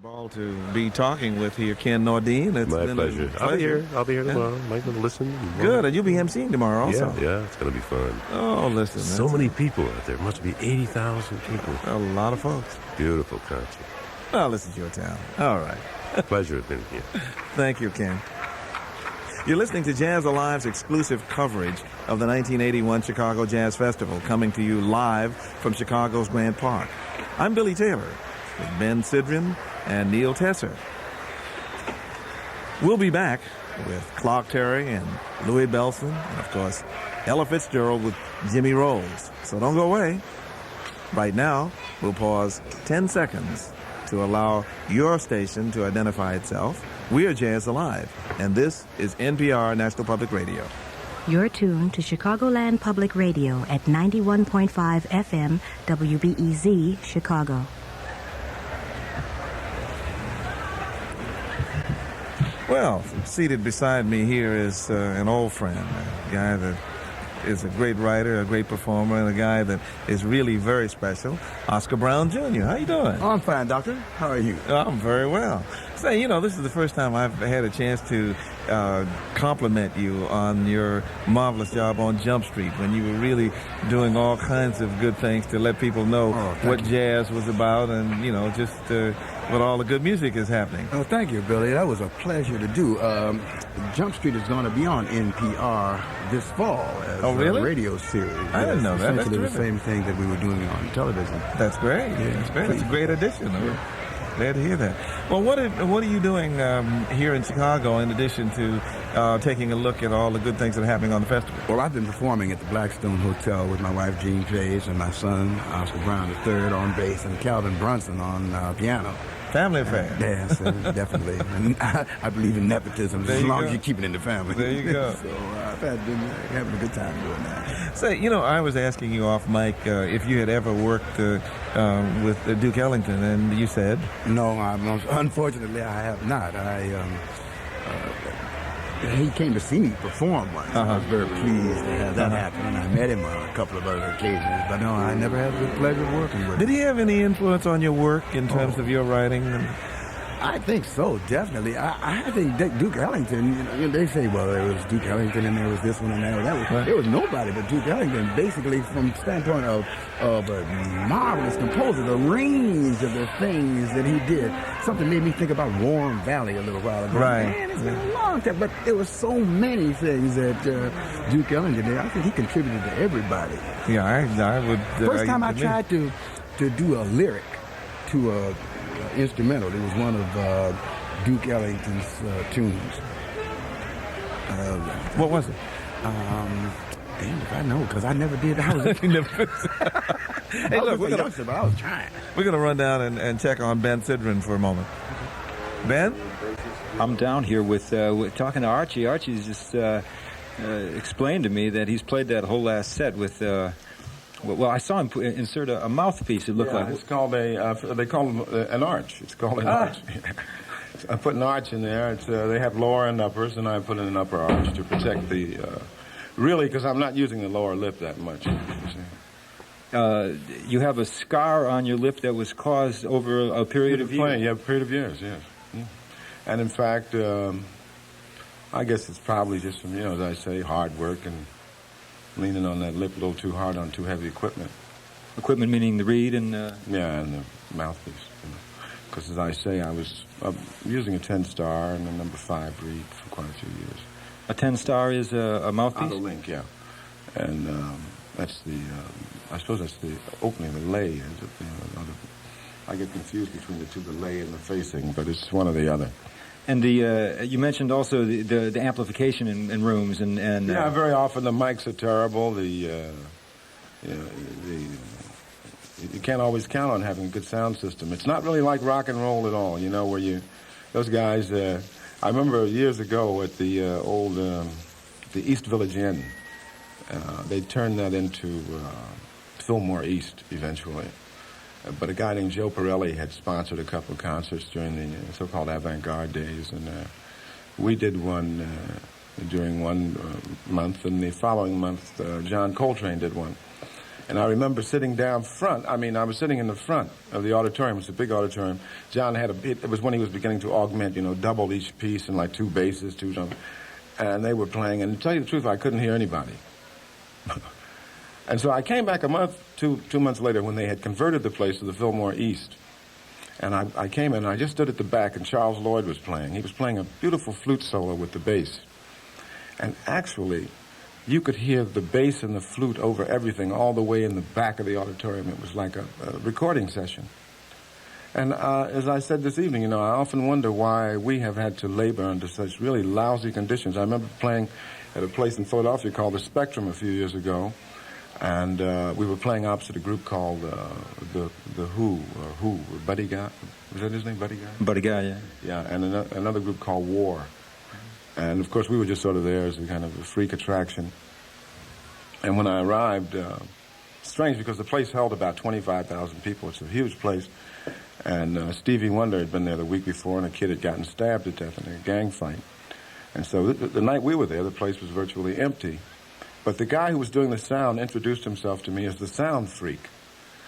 Ball to be talking with here, Ken Nordine. It's My been pleasure. I'll be here. I'll be here tomorrow. Might want to listen. Good, and you'll be emceeing tomorrow also. Yeah, it's going to be fun. Oh, listen. So many people out there. Must be 80,000 people. A lot of folks. Beautiful concert. Well, this is your town. All right. Pleasure being here. Thank you, Ken. You're listening to Jazz Alive's exclusive coverage of the 1981 Chicago Jazz Festival, coming to you live from Chicago's Grant Park. I'm Billy Taylor with Ben Sidron and Neil Tesser. We'll be back with Clark Terry and Louie Belson, and of course, Ella Fitzgerald with Jimmy Rolls. So don't go away. Right now, we'll pause 10 seconds to allow your station to identify itself. We are Jazz Alive, and this is NPR National Public Radio. You're tuned to Chicagoland Public Radio at 91.5 FM WBEZ, Chicago. Well, seated beside me here is an old friend, a guy that is a great writer, a great performer, and a guy that is really very special, Oscar Brown Jr. How you doing? Oh, I'm fine, Doctor. How are you? I'm very well. Say, this is the first time I've had a chance to compliment you on your marvelous job on Jump Street, when you were really doing all kinds of good things to let people know what jazz was about, and, just what all the good music is happening. Oh, thank you, Billy. That was a pleasure to do. Jump Street is going to be on NPR this fall as really? a radio series. I didn't know that. That's essentially the same thing that we were doing on television. That's great. Yeah, that's great. It's a great addition. Yeah. Glad to hear that. Well, what are you doing here in Chicago in addition to taking a look at all the good things that are happening on the festival? Well, I've been performing at the Blackstone Hotel with my wife, Jean Page, and my son, Oscar Brown III, on bass, and Calvin Brunson on piano. Family affair. Yes, definitely. And I believe in nepotism as long as you keep it in the family. There you go. So I've been having a good time doing that. Say, I was asking you off mic if you had ever worked with Duke Ellington, and you said? No, unfortunately I have not. He came to see me perform once. I was very pleased to have that happen, and I met him on a couple of other occasions. But no, I never had the pleasure of working with him. Did he have any influence on your work in terms of your writing? I think so, definitely. I think Duke Ellington, they say, well, there was Duke Ellington and there was this one and that one. There was nobody but Duke Ellington, basically from the standpoint of a marvelous composer, the range of the things that he did. Something made me think about Warm Valley a little while ago. Right. Man, it's been a long time, but there were so many things that Duke Ellington did. I think he contributed to everybody. Yeah, I would... First time I tried to do a lyric to a instrumental. It was one of Duke Ellington's tunes. What was it? Damn if I know, because I never did. I was Hey, look, but I was trying. We're going to run down and check on Ben Sidron for a moment. Ben? I'm down here with talking to Archie. Archie's just explained to me that he's played that whole last set with... Well, I saw him insert a mouthpiece, it looked like. It's called they call it an arch. It's called an arch. I put an arch in there. They have lower and uppers, and I put in an upper arch to protect the, really, because I'm not using the lower lip that much. You have a scar on your lip that was caused over a period of years? Yeah, a period of years, yes. Yeah. And in fact, I guess it's probably just from, as I say, hard work and leaning on that lip a little too hard on too heavy equipment. Equipment meaning the reed and... Yeah, and the mouthpiece. Because as I say, I was using a 10-star and a number 5 reed for quite a few years. A 10-star is a mouthpiece? Auto link, yeah. And that's the, I suppose that's the opening, the lay. Is it, I get confused between the two, the lay and the facing, but it's one or the other. And you mentioned also the amplification in rooms and yeah, very often the mics are terrible. You can't always count on having a good sound system. It's not really like rock and roll at all. Where those guys. I remember years ago at the old the East Village Inn. They turned that into Fillmore East eventually. But a guy named Joe Pirelli had sponsored a couple of concerts during the so-called avant-garde days, and we did one during one month, and the following month John Coltrane did one. And I remember sitting down front. I mean, I was sitting in the front of the auditorium. It was a big auditorium. John had it was when he was beginning to augment, you know, double each piece and like two basses, two drums. And they were playing. And to tell you the truth, I couldn't hear anybody. And so I came back two months later when they had converted the place to the Fillmore East. And I came in and I just stood at the back and Charles Lloyd was playing. He was playing a beautiful flute solo with the bass. And actually, you could hear the bass and the flute over everything all the way in the back of the auditorium. It was like a recording session. And as I said this evening, you know, I often wonder why we have had to labor under such really lousy conditions. I remember playing at a place in Philadelphia called the Spectrum a few years ago. And we were playing opposite a group called the Who, Buddy Guy. Was that his name, Buddy Guy? Buddy Guy, yeah. Yeah, and another group called War. And, of course, we were just sort of there as a kind of a freak attraction. And when I arrived, strange because the place held about 25,000 people. It's a huge place. And Stevie Wonder had been there the week before, and a kid had gotten stabbed to death in a gang fight. And so the night we were there, the place was virtually empty. But the guy who was doing the sound introduced himself to me as the sound freak.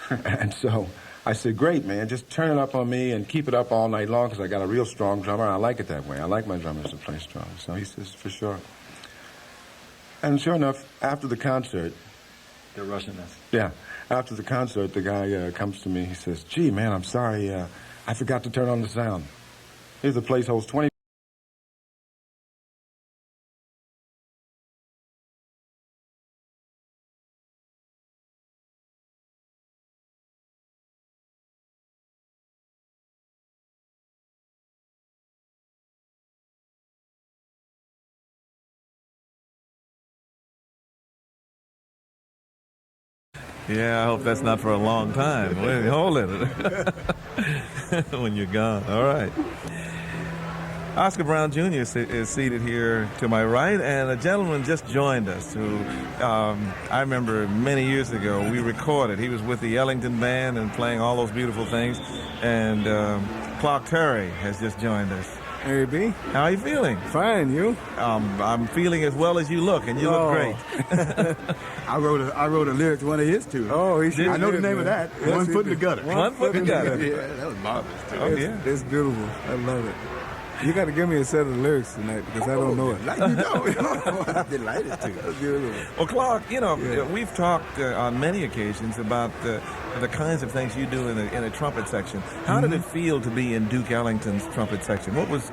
And so I said, great, man, just turn it up on me and keep it up all night long because I got a real strong drummer. I like it that way. I like my drummers to play strong. So he says, for sure. And sure enough, after the concert... They're rushing us. Yeah. After the concert, the guy comes to me. He says, gee, man, I'm sorry. I forgot to turn on the sound. Here's the place holds 20... Yeah, I hope that's not for a long time. Wait, hold it. When you're gone. All right. Oscar Brown Jr. is seated here to my right, and a gentleman just joined us who I remember many years ago we recorded. He was with the Ellington band and playing all those beautiful things, and Clark Terry has just joined us. Hey, B. How are you feeling? Fine, you? I'm feeling as well as you look, and you look great. I wrote a lyric to one of his too. Oh, I know the name of that. Yes, One Foot in the Gutter. One Foot in the Gutter. Yeah, that was marvelous. Oh, yeah. It's beautiful. I love it. You got to give me a set of lyrics tonight because I don't know it. Like you don't. I'm delighted to. That's beautiful. Well, Clark, you know, we've talked on many occasions about the kinds of things you do in a trumpet section. How did it feel to be in Duke Ellington's trumpet section? What was,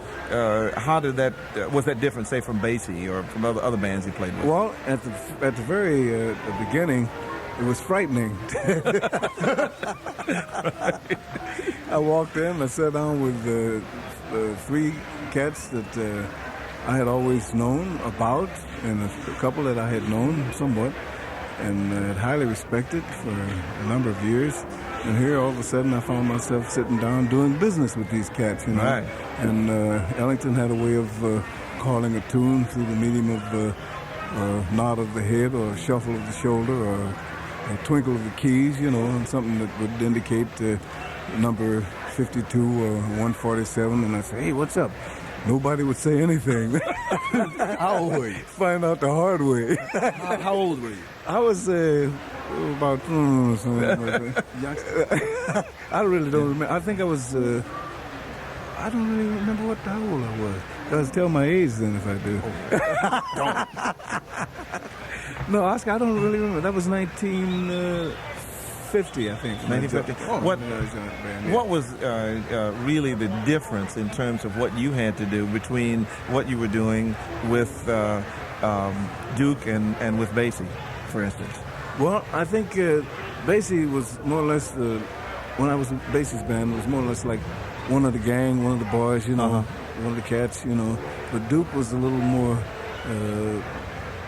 how did that, was that different, say, from Basie or from other bands you played with? Well, at the very beginning, it was frightening. I walked in, I sat down with the three cats that I had always known about, and a couple that I had known somewhat, and had highly respected for a number of years. And here, all of a sudden, I found myself sitting down doing business with these cats, you know. Right. And Ellington had a way of calling a tune through the medium of a nod of the head or a shuffle of the shoulder or a twinkle of the keys, you know, and something that would indicate number 52 or 147. And I say, hey, what's up? Nobody would say anything. How old were you? Find out the hard way. How old were you? I was about something like that. I really don't remember. I think I was. I don't really remember how old I was. I'll tell my age then if I do. Don't. No, Oscar, I don't really remember. That was 1950, I think. 1950. What was really the difference in terms of what you had to do between what you were doing with Duke and with Basie, for instance? Well, I think Basie was more or less, when I was in Basie's band, it was more or less like one of the gang, one of the boys, you know, one of the cats, you know. But Duke was a little more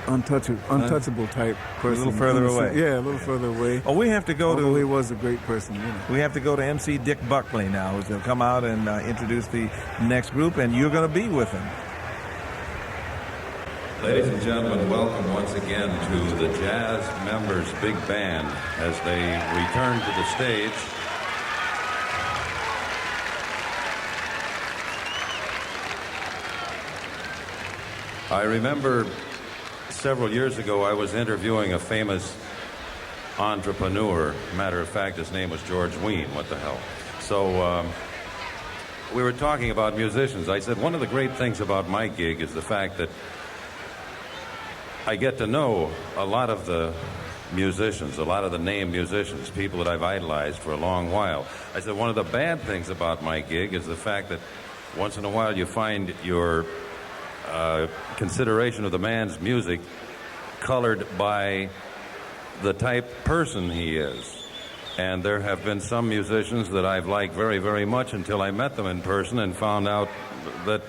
untouchable type person. A little further away. Yeah, a little further away. Oh, we have to go Although he was a great person, you know. We have to go to MC Dick Buckley now, who's going to come out and introduce the next group, and you're going to be with him. Ladies and gentlemen, welcome once again to the Jazz Members Big Band as they return to the stage. I remember several years ago I was interviewing a famous entrepreneur. Matter of fact, his name was George Wein. What the hell? So we were talking about musicians. I said one of the great things about my gig is the fact that I get to know a lot of the musicians, a lot of the named musicians, people that I've idolized for a long while. I said one of the bad things about my gig is the fact that once in a while you find your consideration of the man's music colored by the type person he is. And there have been some musicians that I've liked very, very much until I met them in person and found out that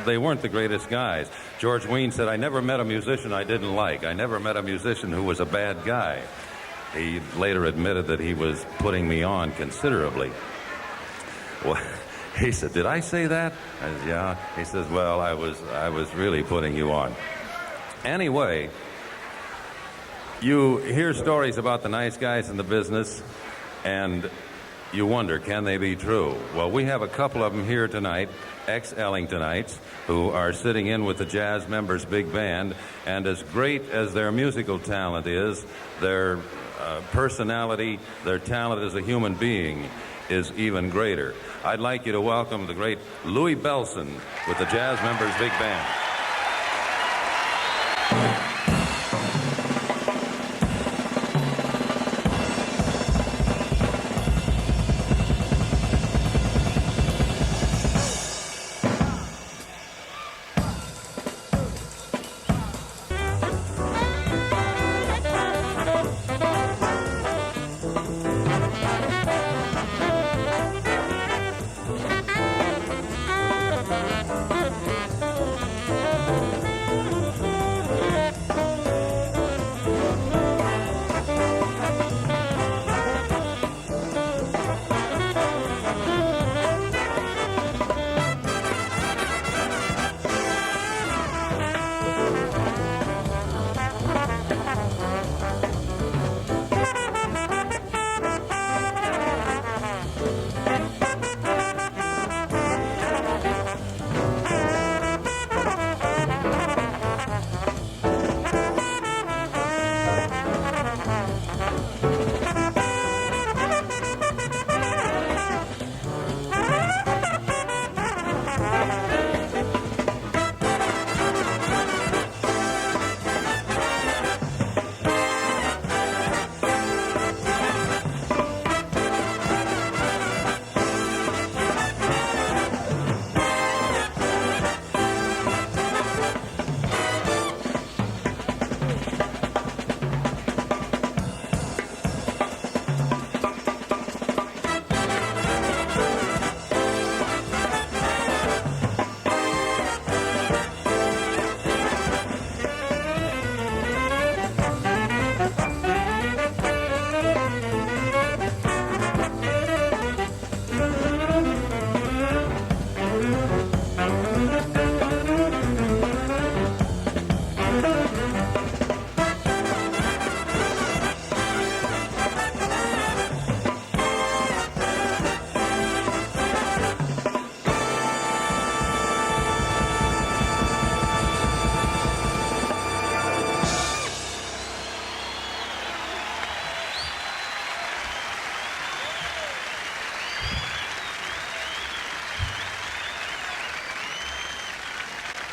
they weren't the greatest guys. George Wein said, I never met a musician I didn't like. I never met a musician who was a bad guy. He later admitted that he was putting me on considerably. Well, he said, did I say that? I said, yeah. He says, well, I was really putting you on. Anyway, you hear stories about the nice guys in the business, and you wonder, can they be true? Well, we have a couple of them here tonight, ex-Ellingtonites, who are sitting in with the Jazz Members Big Band, and as great as their musical talent is, their personality, their talent as a human being is even greater. I'd like you to welcome the great Louie Belson with the Jazz Members Big Band.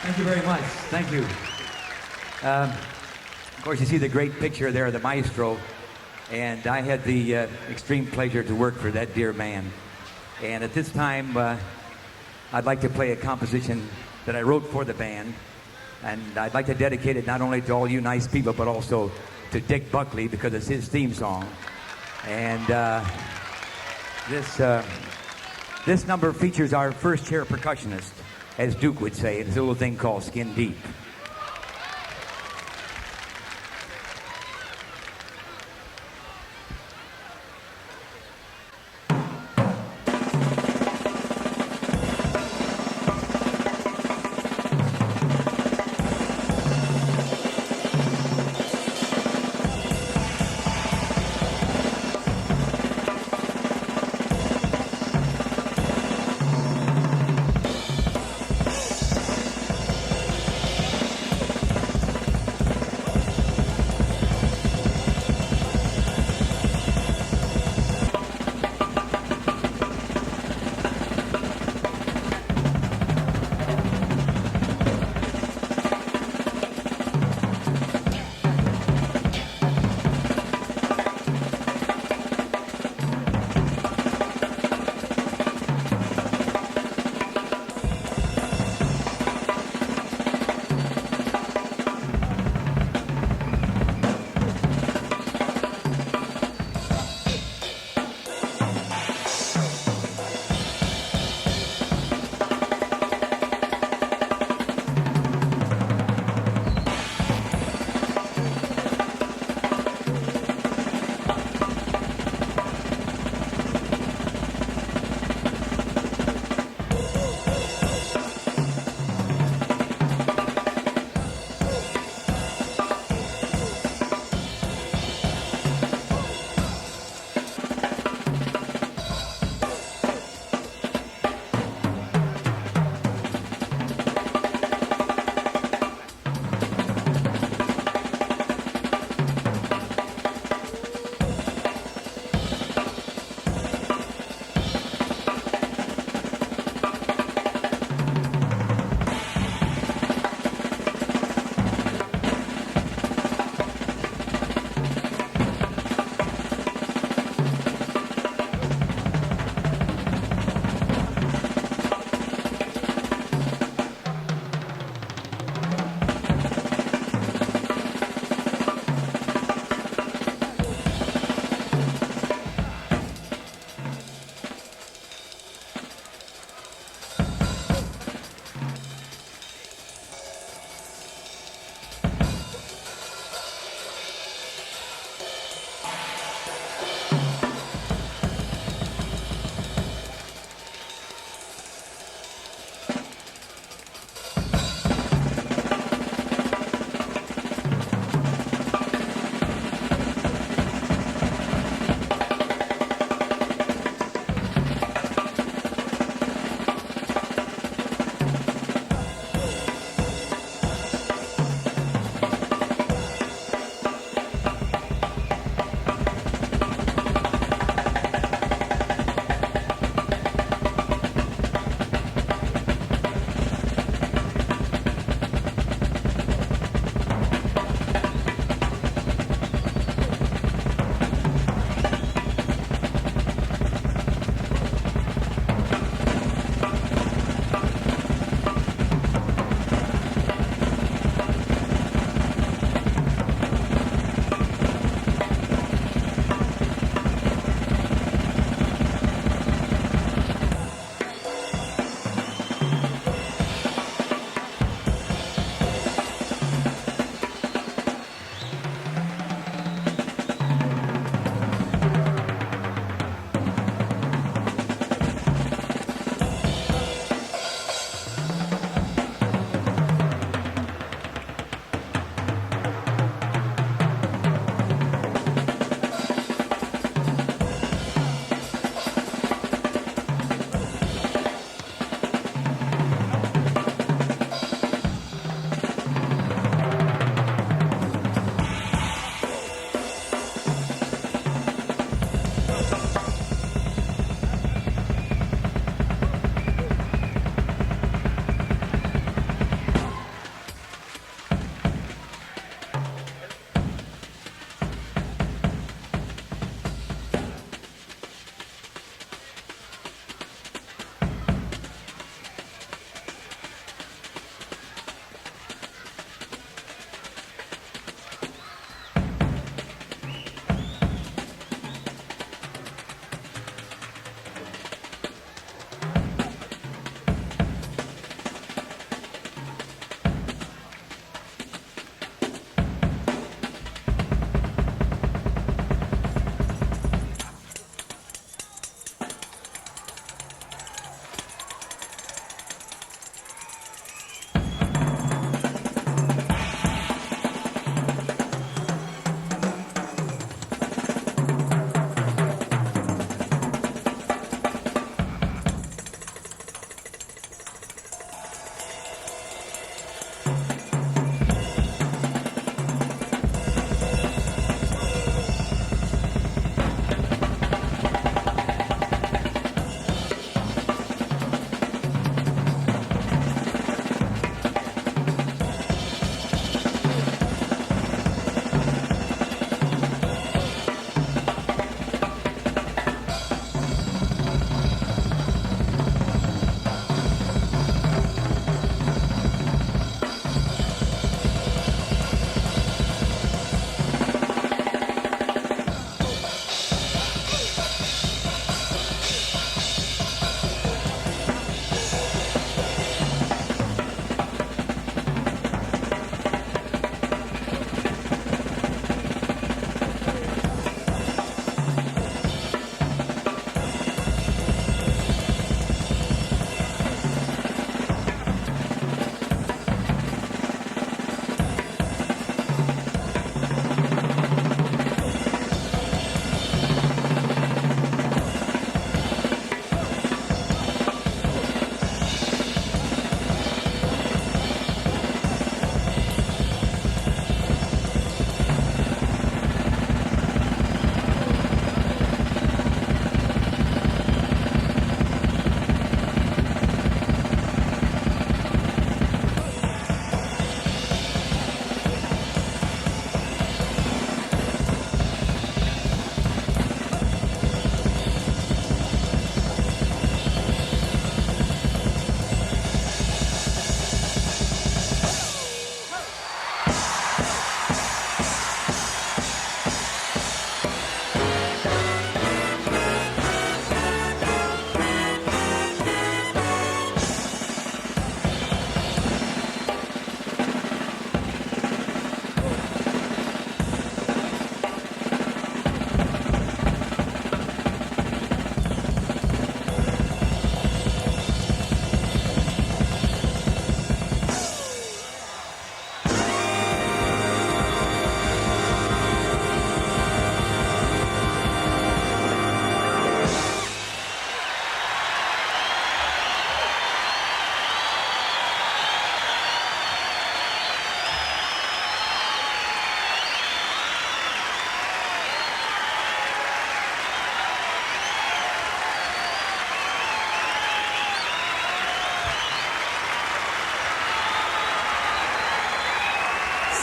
Thank you very much. Thank you. Of course, you see the great picture there of the maestro, and I had the extreme pleasure to work for that dear man. And at this time, I'd like to play a composition that I wrote for the band, and I'd like to dedicate it not only to all you nice people, but also to Dick Buckley, because it's his theme song. And this number features our first chair percussionist, as Duke would say. It's a little thing called Skin Deep.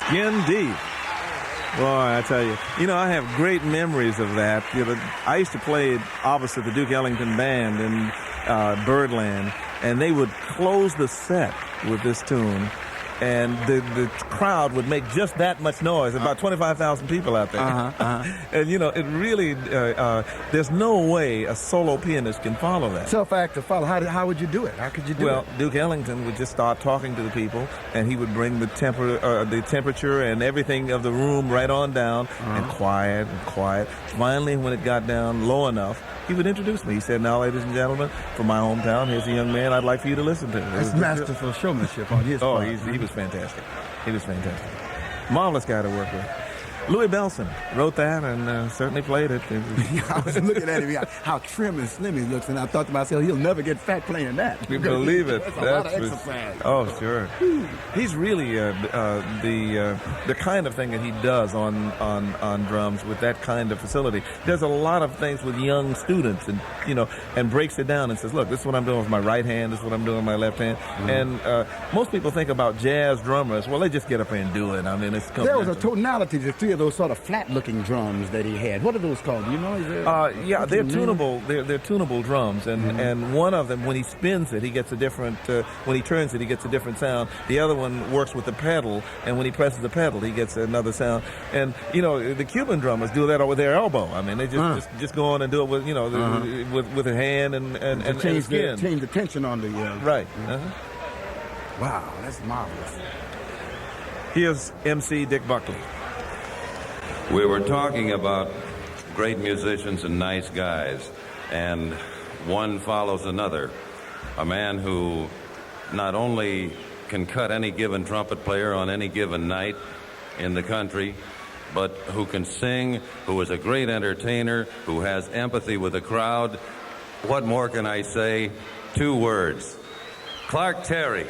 Skin deep. Boy, I tell you, I have great memories of that. I used to play opposite the Duke Ellington Band in Birdland, and they would close the set with this tune, and the crowd would make just that much noise. About 25,000 people out there. And, it really, there's no way a solo pianist can follow that. So if I had to follow, how would you do it? How could you do it? Well, Duke Ellington would just start talking to the people, and he would bring the temperature and everything of the room right on down, and quiet and quiet. Finally, when it got down low enough, he would introduce me. He said, "Now, ladies and gentlemen, from my hometown, here's a young man I'd like for you to listen to." It's masterful showmanship on his part. He was fantastic. He was fantastic. Marvelous guy to work with. Louie Belson wrote that and certainly played it. I was looking at him, how trim and slim he looks, and I thought to myself, he'll never get fat playing that. You believe it. That's a lot of exercise. Oh, sure. He's really the kind of thing that he does on drums with that kind of facility. Does a lot of things with young students, and and breaks it down and says, "Look, this is what I'm doing with my right hand. This is what I'm doing with my left hand." And most people think about jazz drummers. Well, they just get up there and do it. I mean, there was a tonality to three of those sort of flat-looking drums that he had. What are those called? Do you know? Yeah, they're tunable. They're tunable drums, and one of them, when he spins it, he gets a different. When he turns it, he gets a different sound. The other one works with the pedal, and when he presses the pedal, he gets another sound. And the Cuban drummers do that with their elbow. I mean, they just go on and do it with with a hand and change skin. Change the tension on the right. Wow, that's marvelous. Here's MC Dick Buckley. We were talking about great musicians and nice guys, and one follows another. A man who not only can cut any given trumpet player on any given night in the country, but who can sing, who is a great entertainer, who has empathy with the crowd. What more can I say? 2 words. Clark Terry.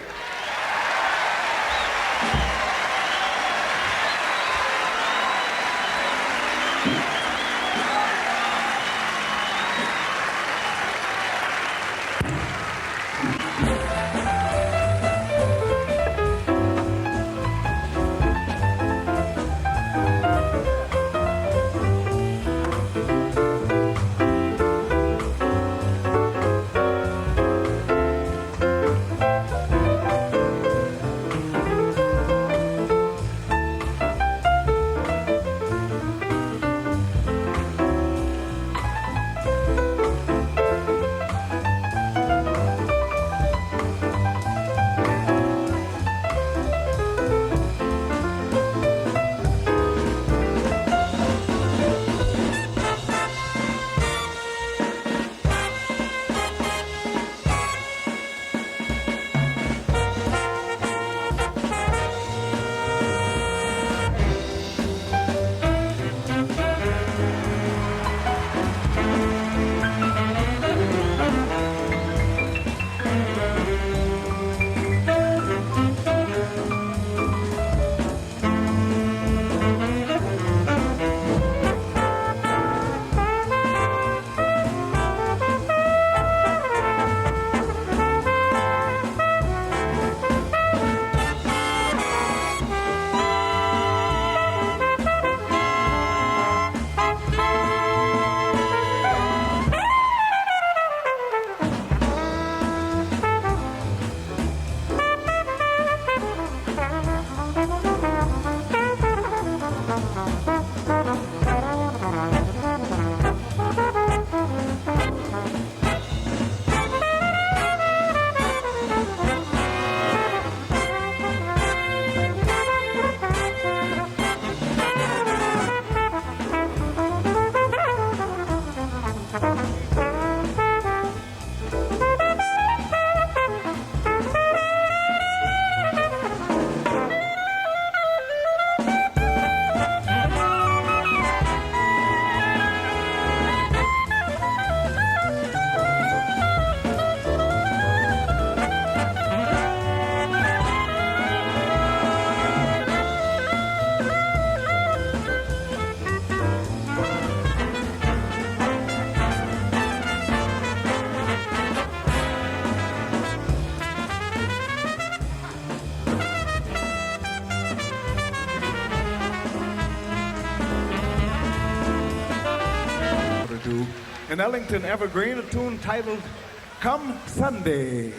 an Ellington evergreen, a tune titled Come Sunday.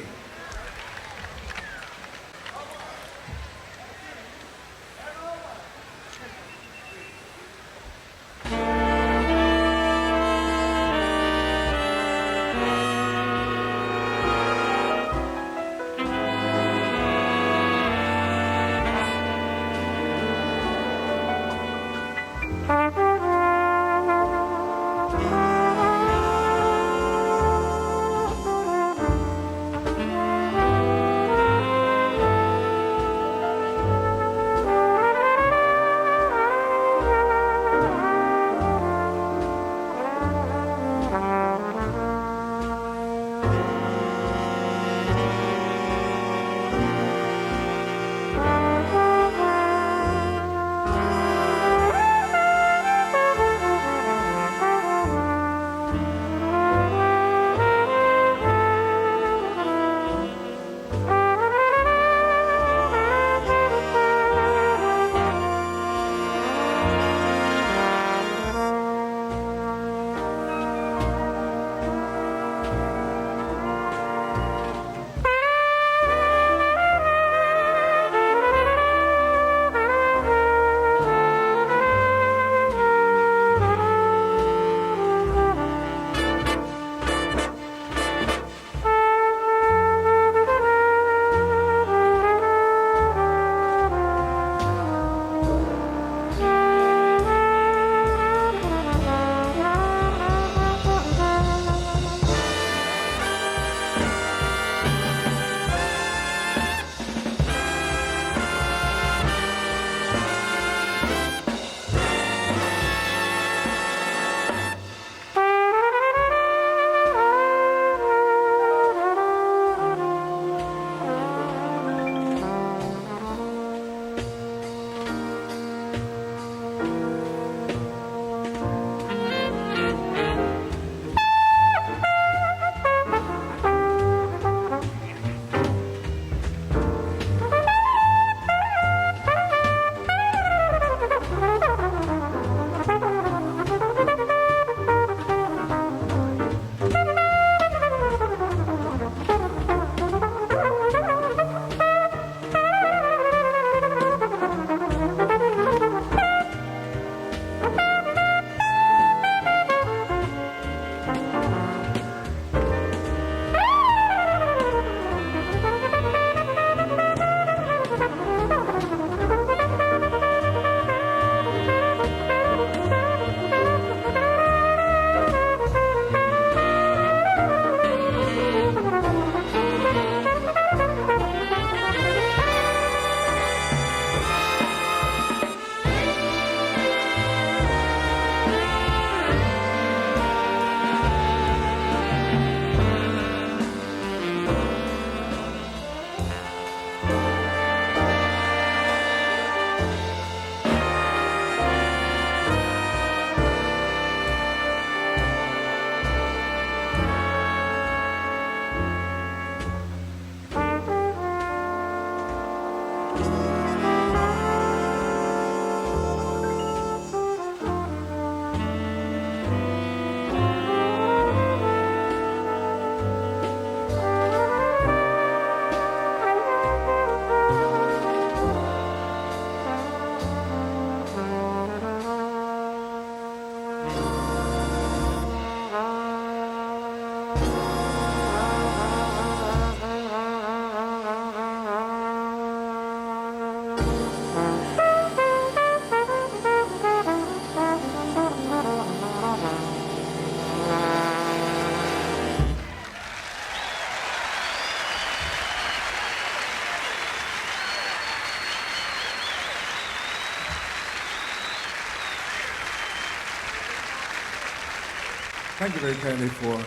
Thank you very kindly for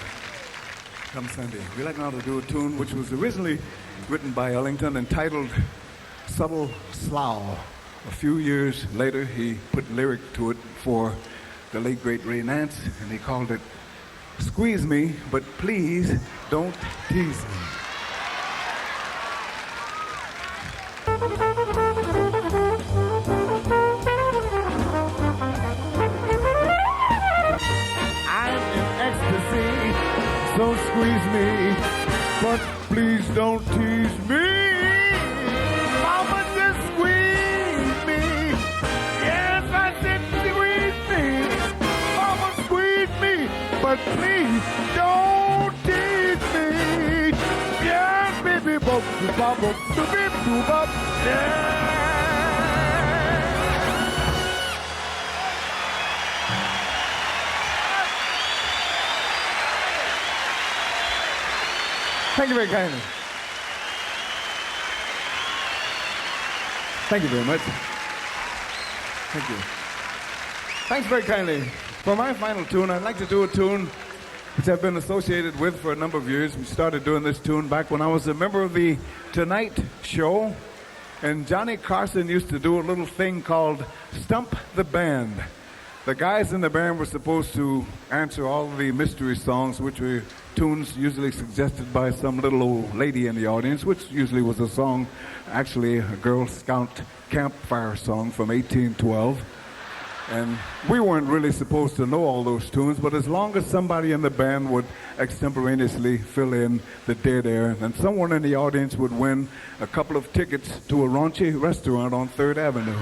Come Sunday. We'd like now to do a tune which was originally written by Ellington entitled Subtle Slough. A few years later, he put lyric to it for the late, great Ray Nance, and he called it Squeeze Me, But Please Don't Tease Me. I'm in ecstasy. please don't tease me. Mama just squeeze me. Yes, I said squeeze me. Mama squeeze me, but please don't tease me. Yes, baby, bop, bop, bop, bop, bop, yeah. Thank you very kindly. Thank you very much. Thank you. Thanks very kindly. For my final tune, I'd like to do a tune which I've been associated with for a number of years. We started doing this tune back when I was a member of the Tonight Show, and Johnny Carson used to do a little thing called Stump the Band. The guys in the band were supposed to answer all the mystery songs, which were tunes usually suggested by some little old lady in the audience, which usually was a song, actually a Girl Scout campfire song from 1812. And we weren't really supposed to know all those tunes, but as long as somebody in the band would extemporaneously fill in the dead air, then someone in the audience would win a couple of tickets to a raunchy restaurant on 3rd Avenue.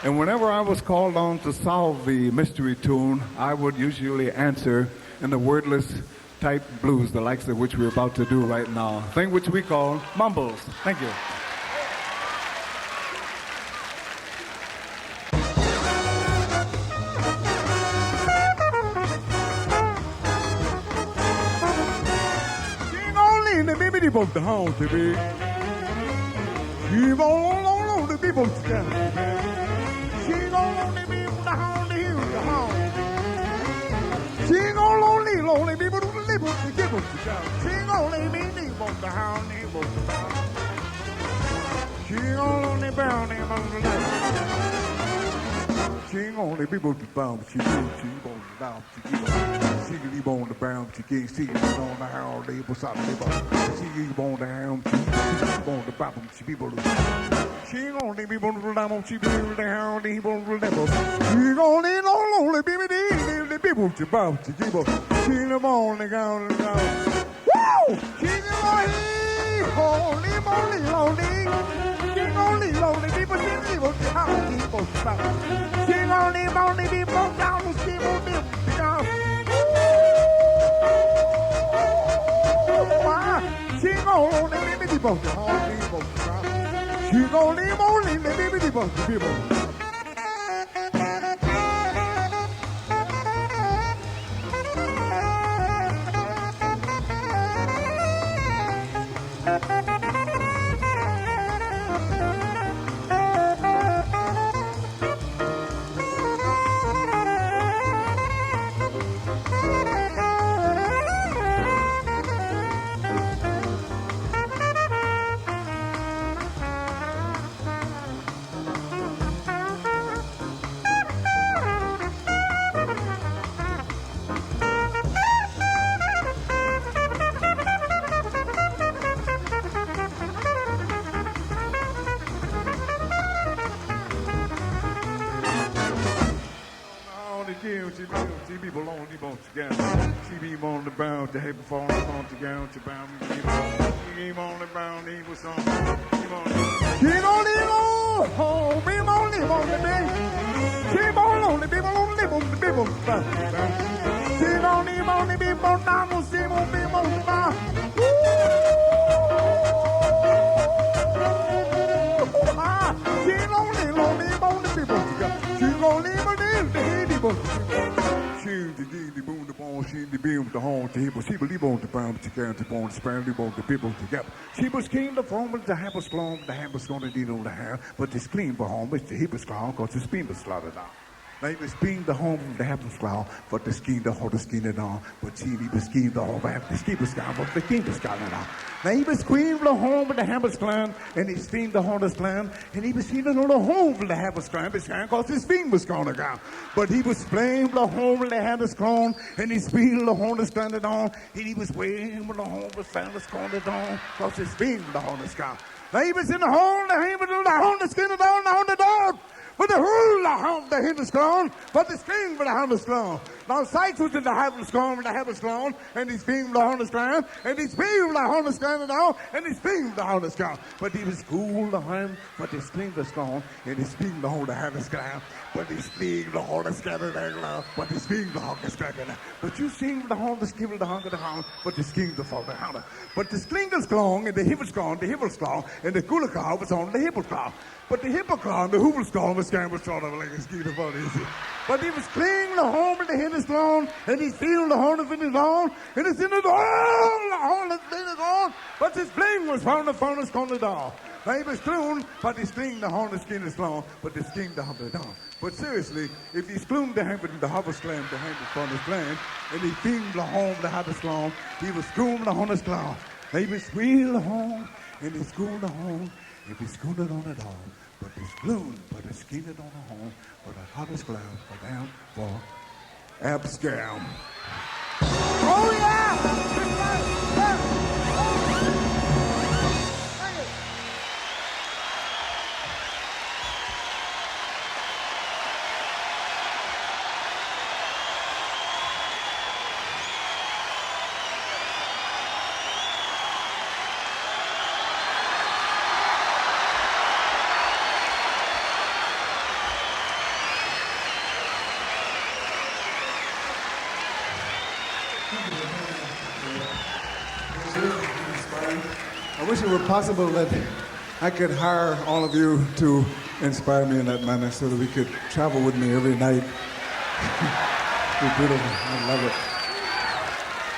And whenever I was called on to solve the mystery tune, I would usually answer in the wordless type blues, the likes of which we're about to do right now, thing which we call Mumbles. Thank you. The hound to be. She on the people stand. She on the people the hound to hear the hound. She lonely people to live with the people to shout. She only me people the hound people to shout. She only bound him on the left. She only people to bound. She on the down. She leave on the bound. She can't see it on the hound. They was out of the she on the hound. She on the bottom. She people. She only people to down. She people the hound. They won't remember. She only people the people to bound. She people. She them on the ground. Woo! She only lonely people. She people the hound. People stop. She only people down. She people down. She only me people. She only me people. She be belong, she won't together. She be on the bound to have fallen on together to bound. She be on the bound, he was on. She don't live on, be only on the bed. She won't only be on the people. She don't live on the people, now she won't be on the bound. She don't live on the people. She don't live on the people. She the boom the bone, she the beam the horn table. She believe on the bound to carry the bone, span the bone, the people together. She was keen the form with the hand was long, the hand was gonna need on the hair, but this clean for home, which the hip was clown, cause the spin was slaughtered out. Now he was being the home from the happens clown, but the skin the hard skin it on, but she was keen the home back, the skin was gone, but the king was gone out. Now he was queen for the home with the hammers clan, and he steamed the hardest clan, and he was feeling on the home for the hammers clan, cause his fiend was gone again. But he was playing for the home with the hammers clan, and he speeding the hardest clan it on, and he was waiting for the home with the hammers clan it on, cause his fiend the hardest clan. Now he was in the home, the hammer the hardest skin it on the dog. But the whole hound the hand is gone, but the string for the hand is gone. Now, Sykes was in the Havelskron and the Havelskron, and he screamed the Horneskron, and he screamed the Horneskron and all, and he screamed the Horneskron. But he was cool the Horn, but he screamed the Skron, and he screamed the Havelskron, but he screamed the Horneskron, but he screamed the Horneskron. But you screamed the Horneskron, the Horneskron, but he screamed the Horneskron. But the Sklingelskron and the Hivelskron, and the Kulakar was on the Hippelskron. But the Hippelskron, the Hubelskron, was kind of sort of like a skeeter funny. But he was clean the home and the head is thrown, and he's feeling the horn in his own, and it's in his own, the horn is in his own, but his fling was found the phone is on the door. Now he was thrown, but he sting the horn, the skin is long, but the sting the humble down. But seriously, if he scloom the hand with the hover slam, the hand is on his plan, and he fing the home, the hover slam, he was scroom the horn is clown. Now he was wheel the home, and he scroom the home, if he screwed it on it all. But it's gloom, but it's skin it on the home, but the hottest cloud for down for abscam. Oh yeah! I wish it were possible that I could hire all of you to inspire me in that manner so that we could travel with me every night. It'd be beautiful. I love it.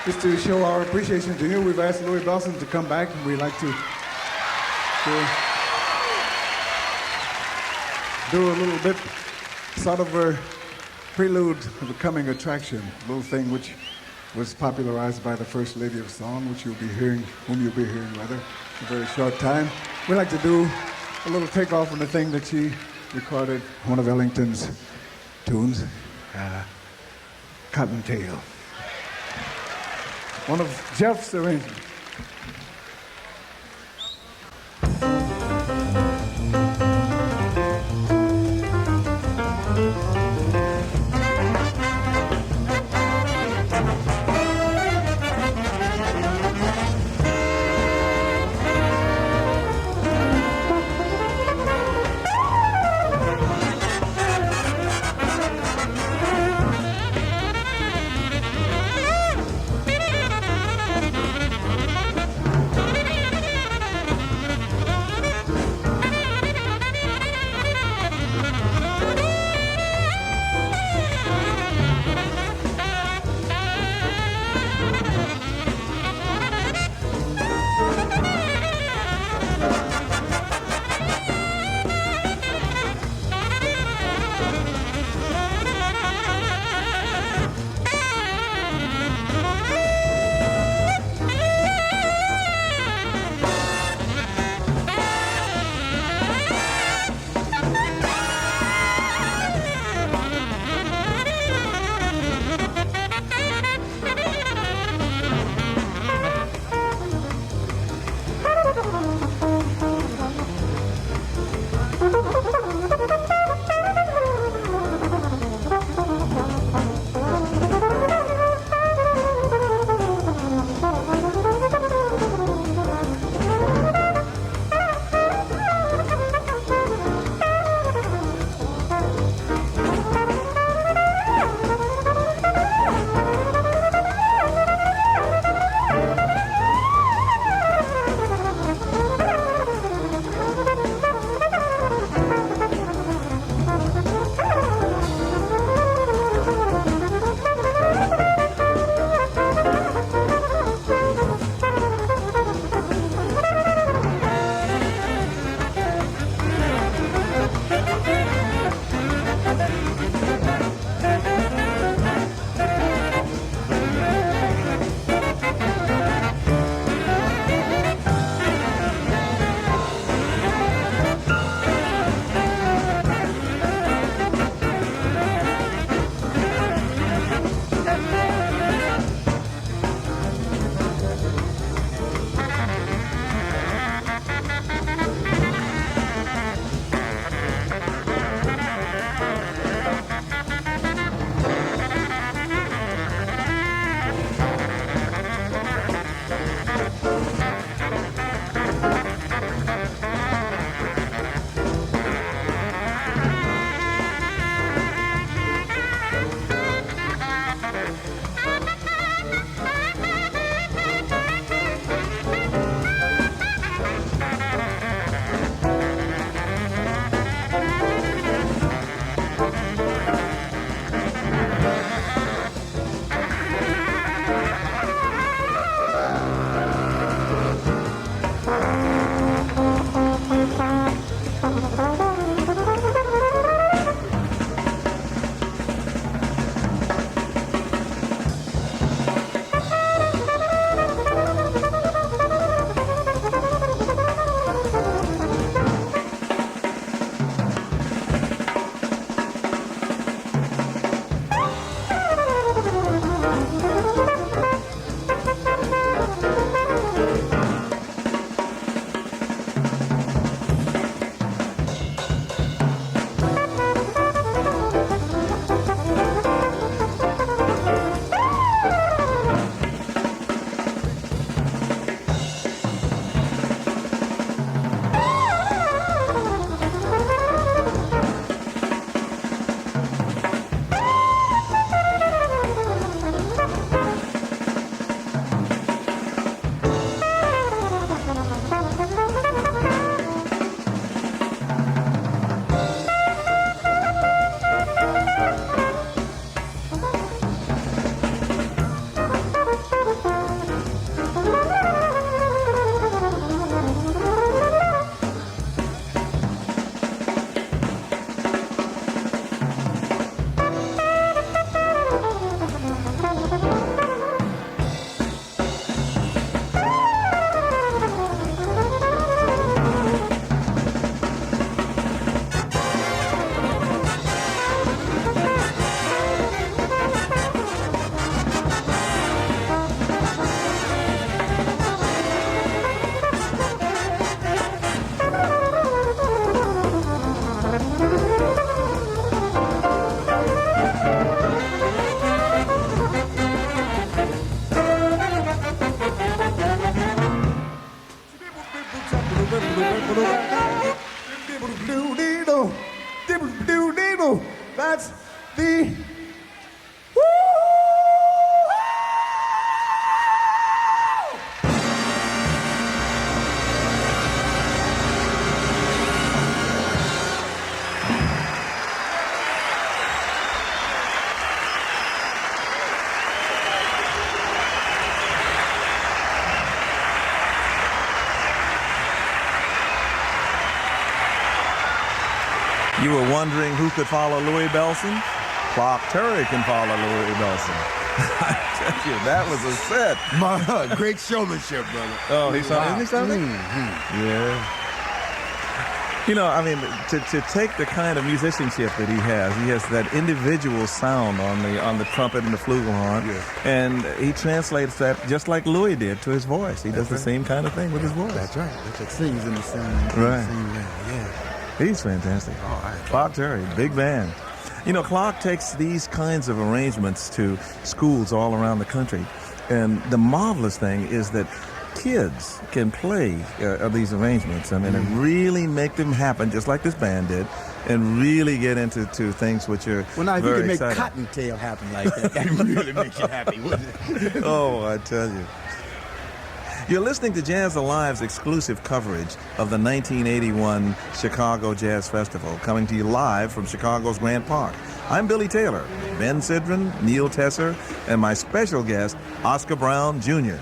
Just to show our appreciation to you, we've asked Louie Belson to come back, and we'd like to do a little bit, sort of a prelude of a coming attraction, a little thing which was popularized by the First Lady of Song, whom you'll be hearing rather, in a very short time. We'd like to do a little takeoff on the thing that she recorded, one of Ellington's tunes, Cottontail. One of Jeff's arrangements. That's the You were wondering who could follow Louie Belson? Clark Terry can follow Louie Belson. I tell you, that was a set. My great showmanship, brother. Oh, he saw isn't he something? Yeah. You know, I mean, to take the kind of musicianship that he has that individual sound on the trumpet and the flugelhorn, and he translates that just like Louie did to his voice. He does the same kind of thing with his voice. That's right. That's what sings in the same way. Yeah. He's fantastic. Clark Terry, big band. You know, Clark takes these kinds of arrangements to schools all around the country. And the marvelous thing is that kids can play these arrangements and really make them happen, just like this band did, and really get into things which are well, now, if you very could make exciting. Cottontail happen like that, that would really make you happy, wouldn't it? Oh, I tell you. You're listening to Jazz Alive's exclusive coverage of the 1981 Chicago Jazz Festival, coming to you live from Chicago's Grant Park. I'm Billy Taylor, Ben Sidron, Neil Tesser, and my special guest, Oscar Brown Jr.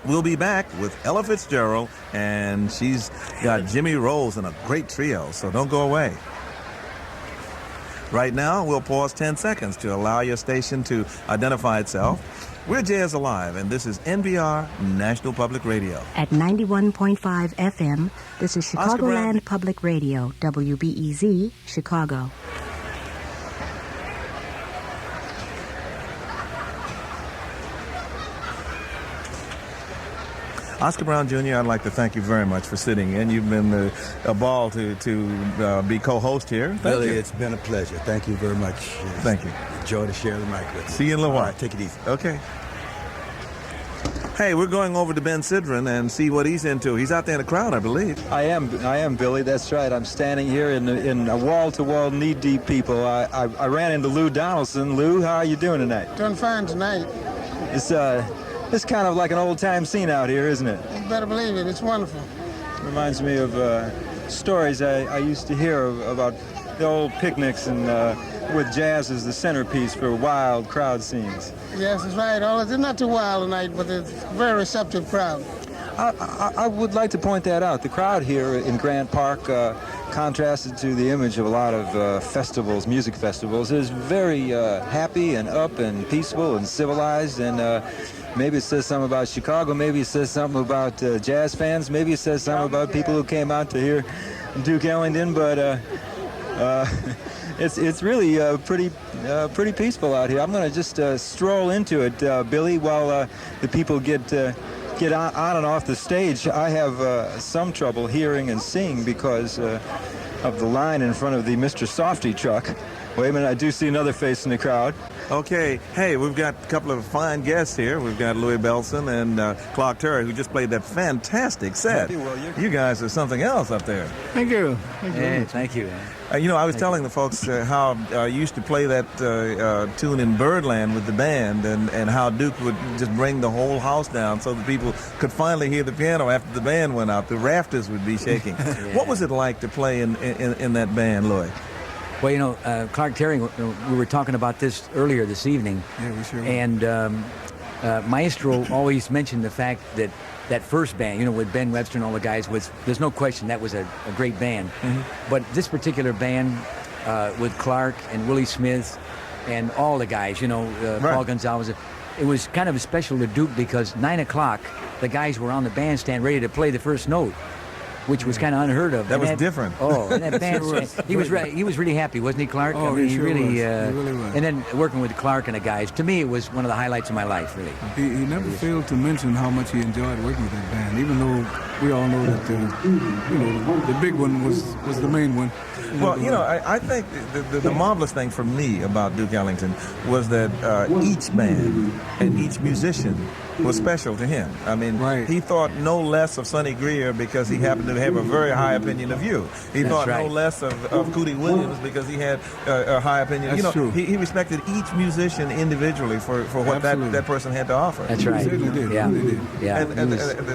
We'll be back with Ella Fitzgerald, and she's got Jimmy Rolls in a great trio, so don't go away. Right now, we'll pause 10 seconds to allow your station to identify itself. We're Jazz Alive, and this is NPR National Public Radio. At 91.5 FM, this is Chicagoland Public Radio, WBEZ, Chicago. Oscar Brown Jr., I'd like to thank you very much for sitting in. You've been a ball to be co-host here. Thank Billy, you. it's been a pleasure. Thank you very much. Thank you. Joy to share the mic with you. See you in a little while. Right, take it easy. Okay. Hey, we're going over to Ben Sidron and see what he's into. He's out there in the crowd, I believe. I am, Billy. That's right. I'm standing here in a wall-to-wall, knee-deep people. I ran into Lou Donaldson. Lou, how are you doing tonight? Doing fine tonight. It's kind of like an old-time scene out here, isn't it? You better believe it. It's wonderful. Reminds me of stories I used to hear about the old picnics and with jazz as the centerpiece for wild crowd scenes. Yes, that's right. It's not too wild tonight, but it's a very receptive crowd. I would like to point that out. The crowd here in Grant Park, contrasted to the image of a lot of festivals, music festivals, is very happy and up and peaceful and civilized, and maybe it says something about Chicago, maybe it says something about jazz fans, maybe it says something about people who came out to hear Duke Ellington, but it's really pretty peaceful out here. I'm going to just stroll into it, Billy, while the people get on and off the stage. I have some trouble hearing and seeing because of the line in front of the Mr. Softy truck. Wait a minute, I do see another face in the crowd. Okay, hey, we've got a couple of fine guests here. We've got Louie Belson and Clark Terry, who just played that fantastic set. You guys are something else up there. Thank you. Hey, thank you. You know, I was telling the folks how I used to play that tune in Birdland with the band, and how Duke would just bring the whole house down so that people could finally hear the piano after the band went out. The rafters would be shaking. What was it like to play in that band, Louie? Well, you know, Clark Terry, we were talking about this earlier this evening. Yeah, we sure were. And Maestro always mentioned the fact that first band, you know, with Ben Webster and all the guys, there's no question that was a great band. Mm-hmm. But this particular band with Clark and Willie Smith and all the guys, you know, Paul Gonzalez, it was kind of special to Duke because 9 o'clock, the guys were on the bandstand ready to play the first note, which was kind of unheard of. That was different. Oh, and that band, he was really happy, wasn't he, Clark? Oh, I mean, he really was. He really was. And then working with Clark and the guys, to me, it was one of the highlights of my life, really. He never failed to mention how much he enjoyed working with that band, even though we all know that the big one was the main one. Well, you know, I think the marvelous thing for me about Duke Ellington was that each band and each musician was special to him. I mean, Right. he thought no less of Sonny Greer because he happened to have a very high opinion of you. He That's thought no right. less of Cootie Williams because he had a high opinion. That's true. He respected each musician individually for what that person had to offer. That's right. He certainly did. Yeah. Really did. Yeah. And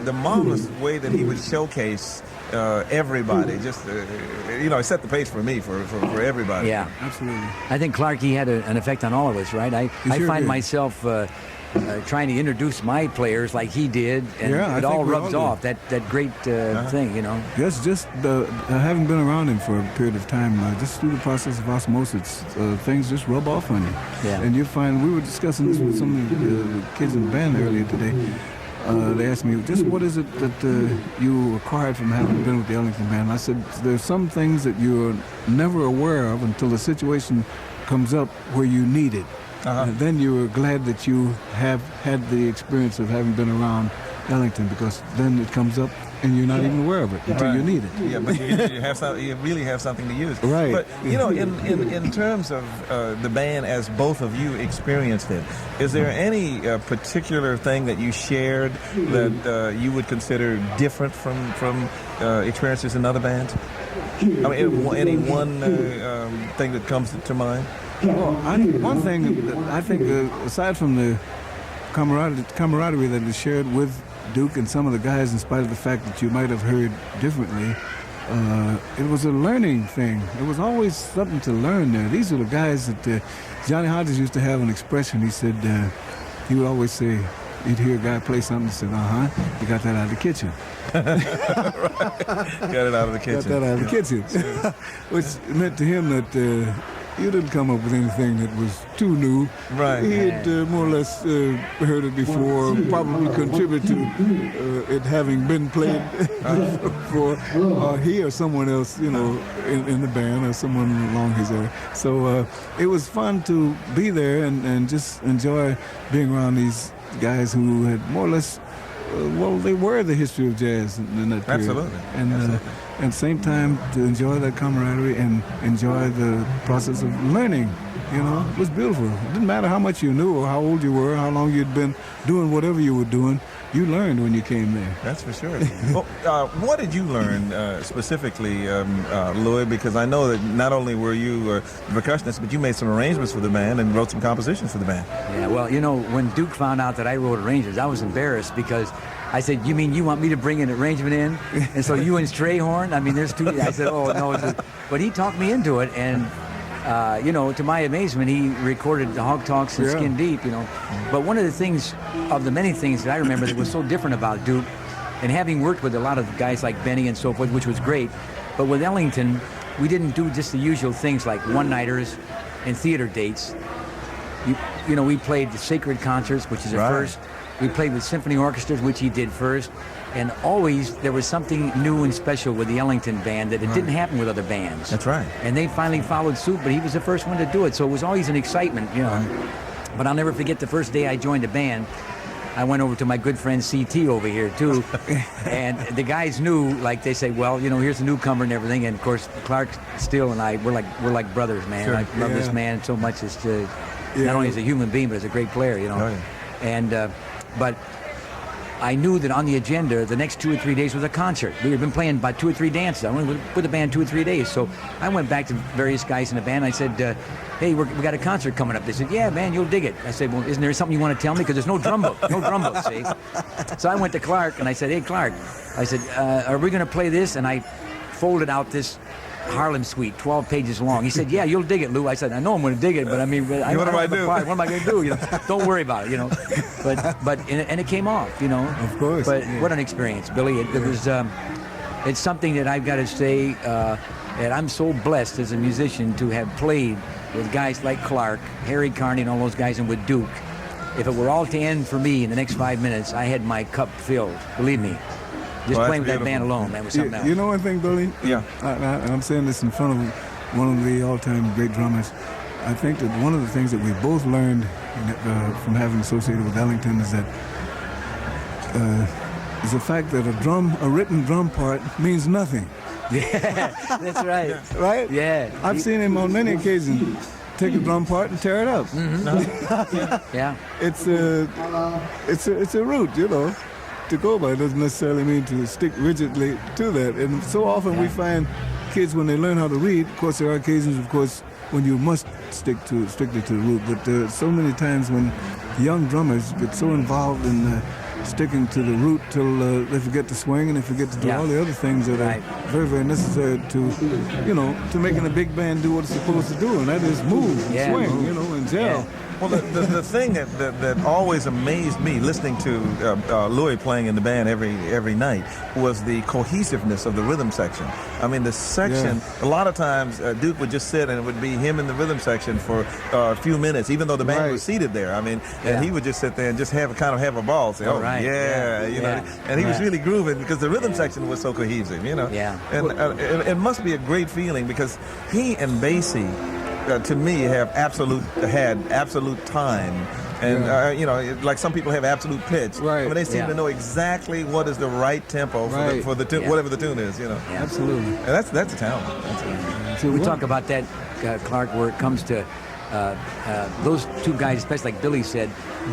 the marvelous way that he would showcase everybody, just it set the pace for me, for everybody. Yeah. Absolutely. I think Clark, he had an effect on all of us, right? I sure find did. myself trying to introduce my players like he did, and Yeah, I it all think we rubs all off. That great thing, you know. Just having been around him for a period of time, just through the process of osmosis, things just rub off on you. Yeah. And you find, we were discussing this with some of the kids in the band earlier today. They asked me, just what is it that you acquired from having been with the Ellington band? I said, there's some things that you're never aware of until the situation comes up where you need it. And then you are glad that you have had the experience of having been around Ellington, because then it comes up and you're not even aware of it until you need it. Yeah, but you have you really have something to use. Right. But in terms of the band as both of you experienced it, is there any particular thing that you shared that you would consider different from experiences in other bands? I mean, any one thing that comes to mind? Well, one thing that I think, aside from the camaraderie that is shared with Duke and some of the guys, in spite of the fact that you might have heard differently, it was a learning thing. It was always something to learn there. These are the guys that Johnny Hodges used to have an expression. He said, he would always say, you'd hear a guy play something and said, you got that out of the kitchen. Got it out of the kitchen. Got that out of the kitchen. Which meant to him that you didn't come up with anything that was too new. Right. He had more or less heard it before, probably contributed to it having been played before. He or someone else, in the band, or someone along his area. So it was fun to be there and just enjoy being around these guys who had more or less, they were the history of jazz in that period. Absolutely. And at the same time, to enjoy that camaraderie and enjoy the process of learning, it was beautiful. It didn't matter how much you knew or how old you were, how long you'd been doing whatever you were doing. You learned when you came there. That's for sure. Well, what did you learn specifically, Louis? Because I know that not only were you a percussionist, but you made some arrangements for the band and wrote some compositions for the band. Yeah, well, when Duke found out that I wrote arrangements, I was embarrassed because I said, you mean you want me to bring an arrangement in? And so you and Strayhorn? I mean, there's two. I said, oh, no. But he talked me into it, and to my amazement, he recorded the Hog Talks and Skin Deep, But one of the many things that I remember that was so different about Duke, and having worked with a lot of guys like Benny and so forth, which was great, but with Ellington, we didn't do just the usual things like one-nighters and theater dates. We played the sacred concerts, which is a first. We played with symphony orchestras, which he did first. And always there was something new and special with the Ellington band that it didn't happen with other bands. That's right. And they finally followed suit, but he was the first one to do it. So it was always an excitement, But I'll never forget the first day I joined the band. I went over to my good friend CT over here, too. And the guys knew, like they say, well, here's a newcomer and everything. And, of course, Clark Steele and I, we're like brothers, man. Sure. I love this man so much. It's not only as a human being, but as a great player, Oh, yeah. And but I knew that on the agenda, the next 2 or 3 days was a concert. We had been playing about 2 or 3 dances. I went with the band 2 or 3 days. So I went back to various guys in the band. I said, hey, we got a concert coming up. They said, yeah, man, you'll dig it. I said, well, isn't there something you want to tell me? Because there's no drum book, see? So I went to Clark, and I said, hey, Clark, I said, are we going to play this? And I folded out this Harlem Suite, 12 pages long. He said, yeah, you'll dig it, Lou. I said, I know I'm going to dig it, but I mean, what am I doing? What am I going to do? Don't worry about it, But it came off, Of course. But what an experience, Billy. It was, it's something that I've got to say, that I'm so blessed as a musician to have played with guys like Clark, Harry Carney, and all those guys, and with Duke. If it were all to end for me in the next 5 minutes, I had my cup filled. Believe me. Just playing with that band alone, that was something else. You know one thing, Billy? Yeah. I'm saying this in front of one of the all-time great drummers. I think that one of the things that we both learned from having associated with Ellington is that is the fact that a written drum part means nothing. Yeah, that's right. Right? Yeah. I've seen him on many occasions take a drum part and tear it up. Yeah. It's a route, you know, to go by. It doesn't necessarily mean to stick rigidly to that. And so often we find kids, when they learn how to read, of course there are occasions, of course, when you must stick strictly to the route, but so many times when young drummers get so involved in sticking to the route till they forget to swing and they forget to do all the other things that are very, very necessary to, you know, to making a big band do what it's supposed to do, and that is move, and swing, you know, and gel. Yeah. Well, the thing that always amazed me listening to Louie playing in the band every night was the cohesiveness of the rhythm section. I mean, the section, a lot of times Duke would just sit and it would be him in the rhythm section for a few minutes, even though the band was seated there. I mean, and he would just sit there and just have a ball, say, you know, and he was really grooving because the rhythm section was so cohesive, you know. Yeah. And it must be a great feeling because he and Basie, to me, had absolute time, and you know, like some people have absolute pitch. Right. I mean, they seem to know exactly what is the right tempo for the tune, whatever the tune is. You know. Yeah. Absolutely. And that's a talent. We talk about that, Clark, where it comes to those two guys, especially like Billy said,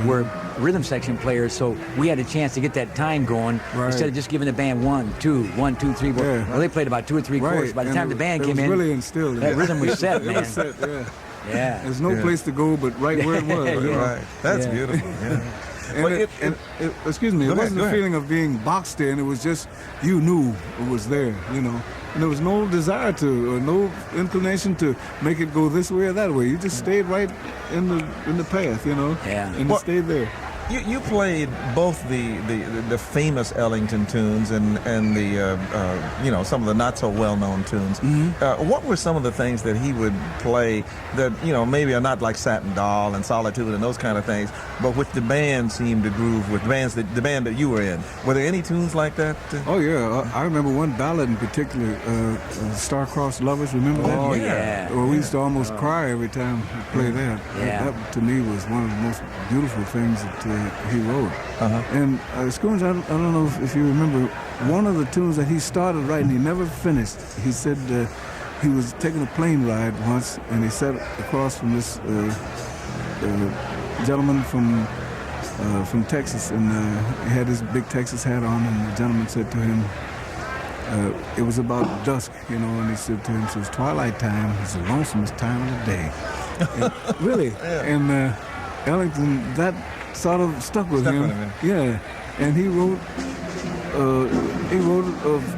were rhythm section players, so we had a chance to get that time going instead of just giving the band 1, 2, 1, 2, 3, 4. Well, they played about 2 or 3 chords. By the time the band came in, really instilled. That rhythm was set, man. It was set, yeah. There's no place to go but right where it was. Right. That's beautiful. Yeah. Excuse me, it wasn't a feeling of being boxed in. It was just you knew it was there, you know. And there was no desire to, or no inclination to make it go this way or that way. You just stayed right in the path, you know. Yeah. And you stayed there. You played both the famous Ellington tunes and the you know, some of the not so well known tunes. What were some of the things that he would play that, you know, maybe are not like Satin Doll and Solitude and those kind of things, but which the band seemed to groove with, the band that you were in? Were there any tunes like that? Oh yeah, I remember one ballad in particular, Star-Crossed Lovers. Remember that? Oh yeah. Well, we used to almost cry every time we played that. Yeah. That to me was one of the most beautiful things that he wrote. And Scoons, I don't know if you remember, one of the tunes that he started writing, he never finished. He said he was taking a plane ride once, and he sat across from this gentleman from Texas, and he had his big Texas hat on, and the gentleman said to him, it was about dusk, you know, and he said to him, it was twilight time, it's the lonesomest time of the day. And, really? And Ellington, that sort of stuck with him. Yeah, and he wrote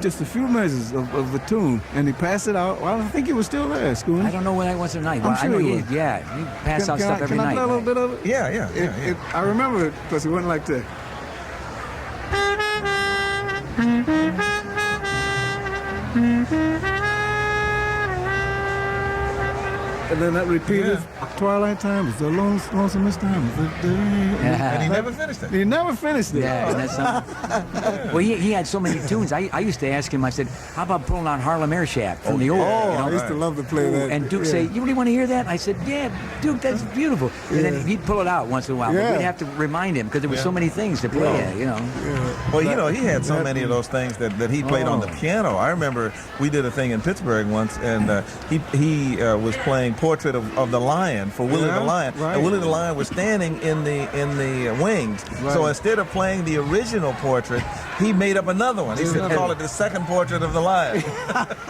just a few measures of the tune, and he passed it out. Well, I think he was still there, Schoon. I don't know when that was tonight. I'm sure he was. He passed out stuff every night. Can I play a little bit of it? Yeah. I remember it because it went like that. And then that repeated, twilight time is the lonesomest time of the day. And he never finished it. He never finished it. Yeah, that's something. Well, he had so many tunes. I used to ask him, I said, how about pulling out Harlem Air Shaft from the old? I used to love to play that. And Duke say, you really want to hear that? I said, yeah, Duke, that's beautiful. And then he'd pull it out once in a while. But we'd have to remind him because there were so many things to play, you know. Well, you know, he had so many of those things that he played on the piano. I remember we did a thing in Pittsburgh once, and he was playing Portrait of the Lion for Willie the Lion. Right. And Willie the Lion was standing in the wings. Right. So instead of playing the original portrait, he made up another one. He said, call it the second Portrait of the Lion.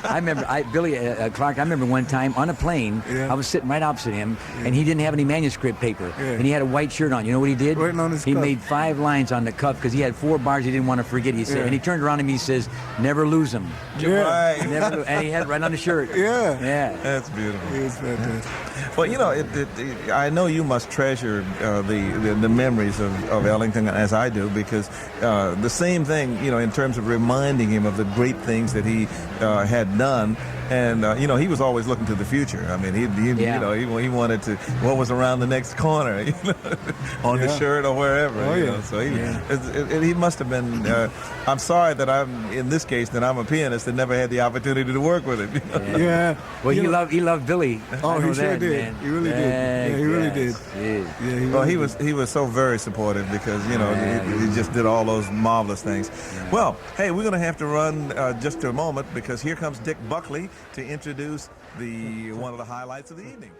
I remember, Billy Clark, I remember one time on a plane, I was sitting right opposite him, and he didn't have any manuscript paper. And he had a white shirt on. You know what he did? Waiting on his he cuff. made 5 lines on the cuff because he had 4 bars he didn't want to forget. He said, and he turned around to me, he says, never lose them. Right. And he had it right on the shirt. Yeah. That's beautiful. It's fantastic. Well, you know, I know you must treasure the memories of Ellington, as I do, because the same thing, you know, in terms of reminding him of the great things that he had done. And, you know, he was always looking to the future. I mean, you know, he wanted to, what was around the next corner, you know, on the shirt or wherever. You know? So he must have been, I'm sorry that I'm, in this case, that I'm a pianist and never had the opportunity to work with him. You know? Yeah. Well, he loved Billy. Oh, he sure that, did. Man. He really did. Yeah, he really did. Yeah, well, he was so very supportive because, you know, he just did all those marvelous things. Well, hey, we're going to have to run just a moment because here comes Dick Buckley to introduce one of the highlights of the evening.